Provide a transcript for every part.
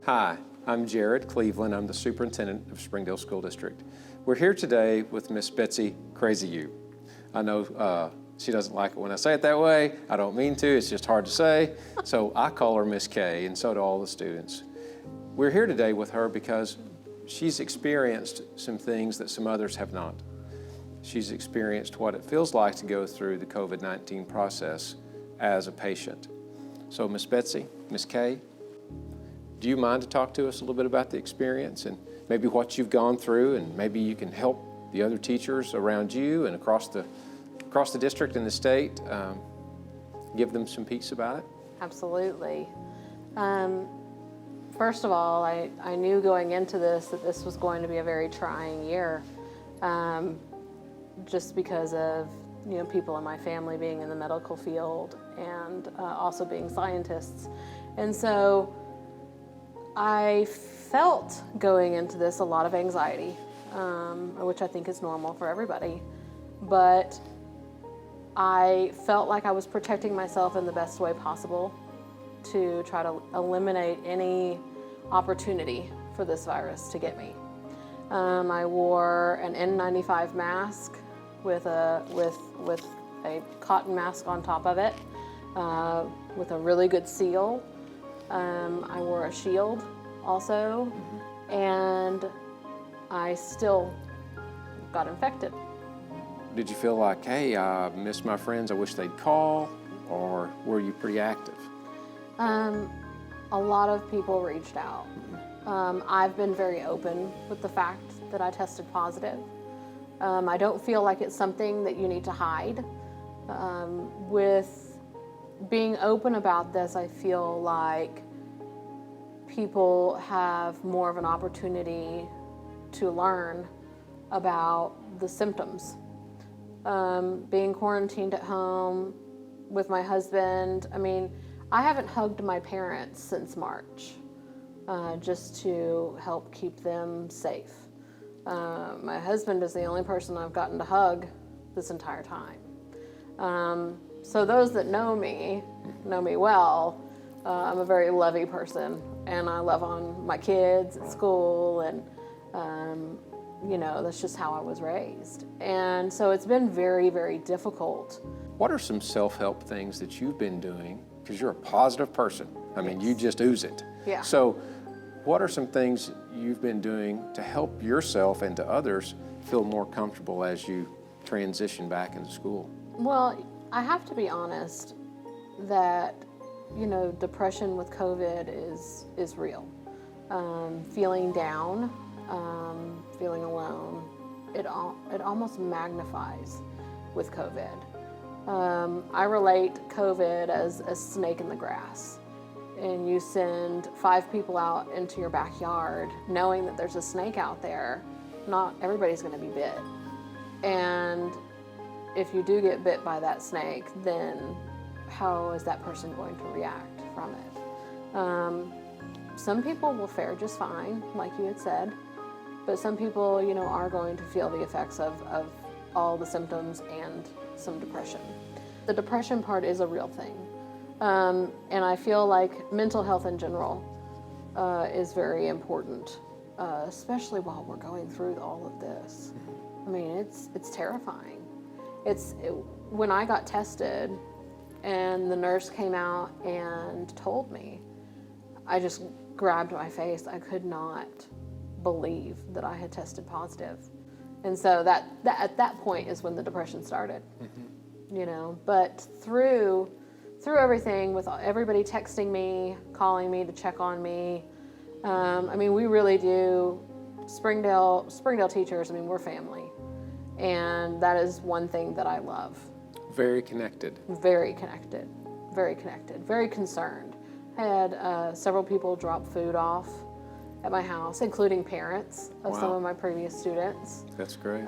Hi, I'm Jared Cleveland. I'm the superintendent of Springdale School District. We're here today with Miss Betsy Kryeziu. I know she doesn't like it when I say it that way. I don't mean to, it's just hard to say. So I call her Miss K, and so do all the students. We're here today with her because she's experienced some things that some others have not. She's experienced what it feels like to go through the COVID-19 process as a patient. So Miss Betsy, Miss K, do you mind to talk to us a little bit about the experience and maybe what you've gone through, and maybe you can help the other teachers around you and across the district and the state, give them some peace about it? Absolutely. First of all, I knew going into this that this was going to be a very trying year, just because of people in my family being in the medical field and also being scientists. And so I felt going into this a lot of anxiety, which I think is normal for everybody, but I felt like I was protecting myself in the best way possible to try to eliminate any opportunity for this virus to get me. I wore an N95 mask with a cotton mask on top of it, with a really good seal. I wore a shield also, and I still got infected. Did you feel like, hey, I miss my friends, I wish they'd call, or were you pretty active? A lot of people reached out. I've been very open with the fact that I tested positive. I don't feel like it's something that you need to hide. With being open about this, I feel like people have more of an opportunity to learn about the symptoms. Being quarantined at home with my husband, I haven't hugged my parents since March, just to help keep them safe. My husband is the only person I've gotten to hug this entire time. So those that know me well. I'm a very lovey person, and I love on my kids at school, and that's just how I was raised. And so it's been very, very difficult. What are some self-help things that you've been doing? Because you're a positive person. Yes. You just ooze it. Yeah. So what are some things you've been doing to help yourself and to others feel more comfortable as you transition back into school? Well, I have to be honest that, depression with COVID is real. Feeling down, feeling alone, it almost magnifies with COVID. I relate COVID as a snake in the grass. And you send 5 people out into your backyard knowing that there's a snake out there. Not everybody's going to be bit. And if you do get bit by that snake, then how is that person going to react from it? Some people will fare just fine, like you had said, but some people, are going to feel the effects of all the symptoms and some depression. The depression part is a real thing. And I feel like mental health in general is very important, especially while we're going through all of this. It's terrifying. When I got tested and the nurse came out and told me, I just grabbed my face. I could not believe that I had tested positive. And so that at that point is when the depression started. But through everything, with everybody texting me, calling me to check on me, we really do. Springdale teachers, we're family. And that is one thing that I love. Very connected. Very connected, very connected, very concerned. I had several people drop food off at my house, including parents of some of my previous students. That's great.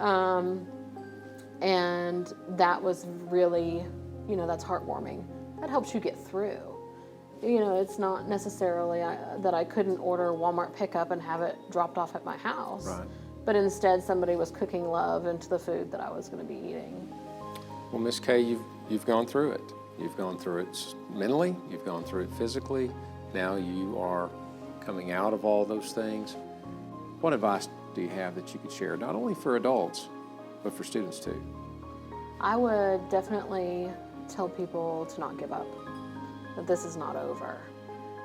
And that was really, that's heartwarming. That helps you get through. It's not necessarily that I couldn't order Walmart pickup and have it dropped off at my house. Right. But instead somebody was cooking love into the food that I was going to be eating. Well, Miss K, you've gone through it. You've gone through it mentally, you've gone through it physically. Now you are coming out of all those things. What advice do you have that you could share, not only for adults, but for students too? I would definitely tell people to not give up, that this is not over,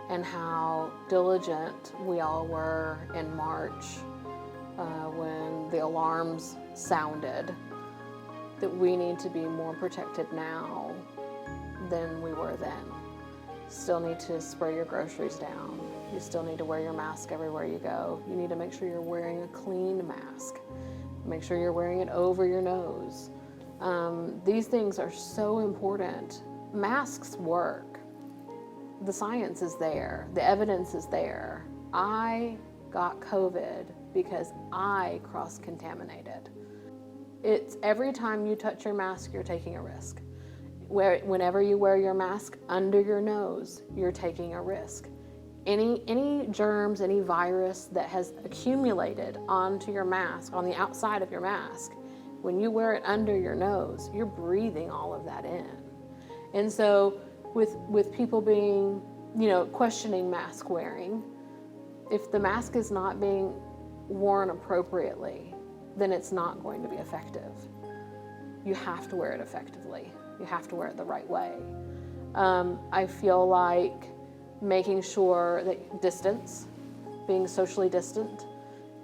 and how diligent we all were in March when the alarms sounded, that we need to be more protected now than we were then. Still need to spray your groceries down. You still need to wear your mask everywhere you go. You need to make sure you're wearing a clean mask. Make sure you're wearing it over your nose. These things are so important. Masks work. The science is there. The evidence is there. I got COVID because I cross-contaminated. It's every time you touch your mask, you're taking a risk. Whenever you wear your mask under your nose, you're taking a risk. Any germs, any virus that has accumulated onto your mask, on the outside of your mask, when you wear it under your nose, you're breathing all of that in. And so with people being, questioning mask wearing, if the mask is not being worn appropriately, then it's not going to be effective. You have to wear it effectively. You have to wear it the right way. I feel like making sure that distance, being socially distant,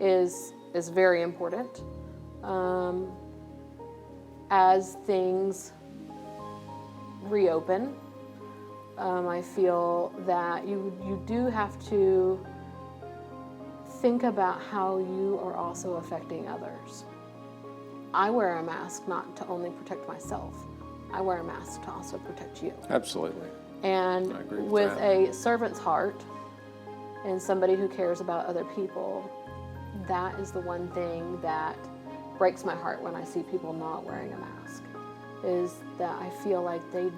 is very important. As things reopen, I feel that you do have to think about how you are also affecting others. I wear a mask not to only protect myself. I wear a mask to also protect you. Absolutely. And I agree with that. a servant's heart and somebody who cares about other people, that is the one thing that breaks my heart when I see people not wearing a mask, is that I feel like they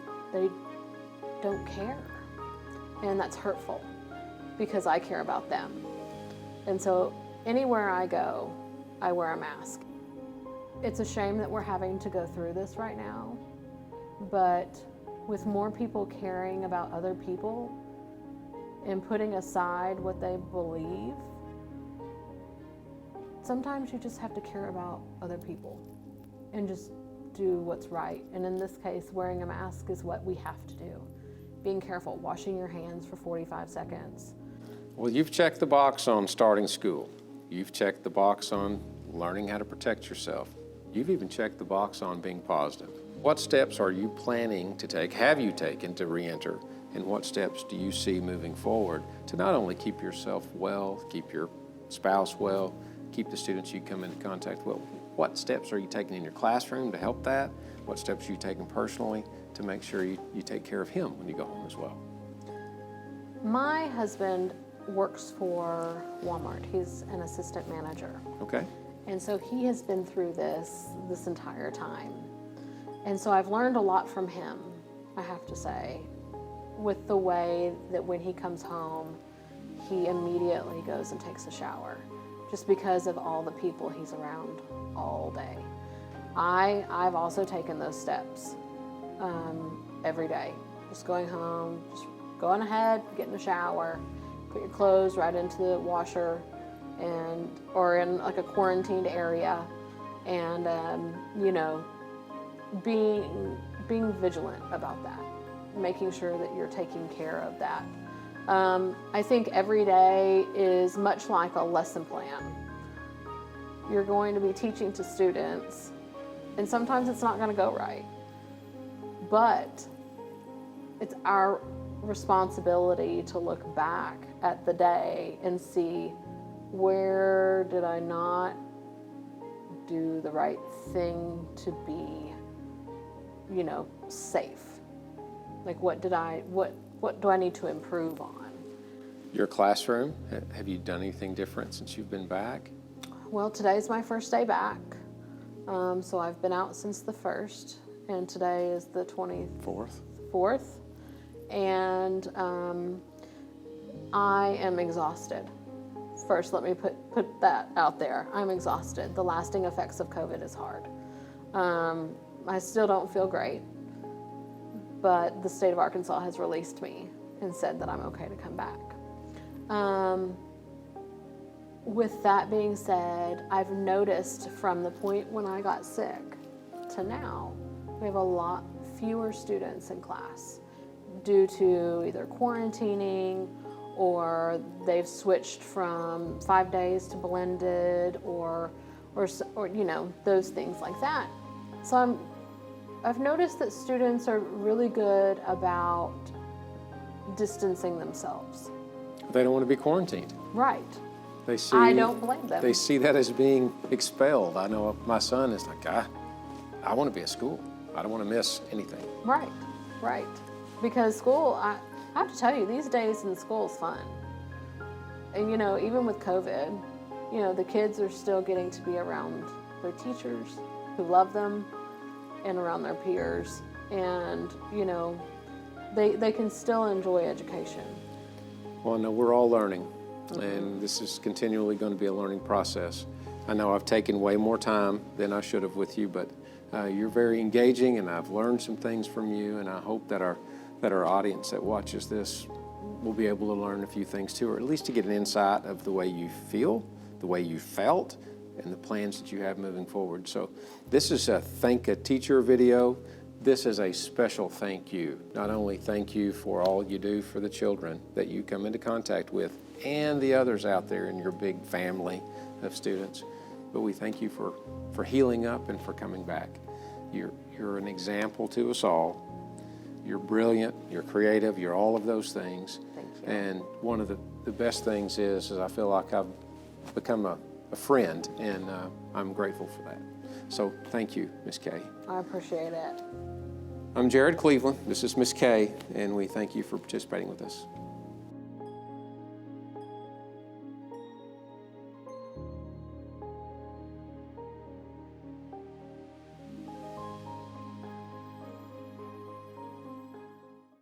don't care. And that's hurtful because I care about them. And so anywhere I go, I wear a mask. It's a shame that we're having to go through this right now, but with more people caring about other people and putting aside what they believe, sometimes you just have to care about other people and just do what's right. And in this case, wearing a mask is what we have to do. Being careful, washing your hands for 45 seconds. Well, you've checked the box on starting school. You've checked the box on learning how to protect yourself. You've even checked the box on being positive. What steps are you planning to take, have you taken to re-enter, and what steps do you see moving forward to not only keep yourself well, keep your spouse well, keep the students you come into contact with? What steps are you taking in your classroom to help that? What steps are you taking personally to make sure you take care of him when you go home as well? My husband works for Walmart. He's an assistant manager. Okay. And so he has been through this entire time. And so I've learned a lot from him, I have to say, with the way that when he comes home, he immediately goes and takes a shower, just because of all the people he's around all day. I've also taken those steps every day. Just going home, just going ahead, get in the shower, put your clothes right into the washer, or in like a quarantined area, and being vigilant about that, making sure that you're taking care of that. I think every day is much like a lesson plan. You're going to be teaching to students, and sometimes it's not going to go right, but it's our responsibility to look back at the day and see, where did I not do the right thing to be, safe? Like, what do I need to improve on? Your classroom, have you done anything different since you've been back? Well, today's my first day back. So I've been out since the 1st, and today is the 24th. And I am exhausted. First, let me put that out there. I'm exhausted. The lasting effects of COVID is hard. I still don't feel great, but the state of Arkansas has released me and said that I'm okay to come back. With that being said, I've noticed from the point when I got sick to now, we have a lot fewer students in class due to either quarantining or they've switched from 5 days to blended or you know, those things like that. So I've noticed that students are really good about distancing themselves. They don't want to be quarantined. Right. They see, I don't blame them. They see that as being expelled. I know my son is like, I want to be at school. I don't want to miss anything. Right, right. Because school, I have to tell you, these days in school is fun. And you know, even with COVID, you know, the kids are still getting to be around their teachers who love them and around their peers. And, you know, they can still enjoy education. Well, no, we're all learning. And this is continually going to be a learning process. I know I've taken way more time than I should have with you, but you're very engaging, and I've learned some things from you, and I hope that our audience that watches this will be able to learn a few things too, or at least to get an insight of the way you feel, the way you felt, and the plans that you have moving forward. So this is a Thank a Teacher video. This is a special thank you. Not only thank you for all you do for the children that you come into contact with and the others out there in your big family of students, but we thank you for healing up and for coming back. You're an example to us all. You're brilliant, you're creative, you're all of those things. Thank you. And one of the best things is I feel like I've become a friend, and I'm grateful for that. So thank you, Miss K. I appreciate it. I'm Jared Cleveland. This is Miss K, and we thank you for participating with us.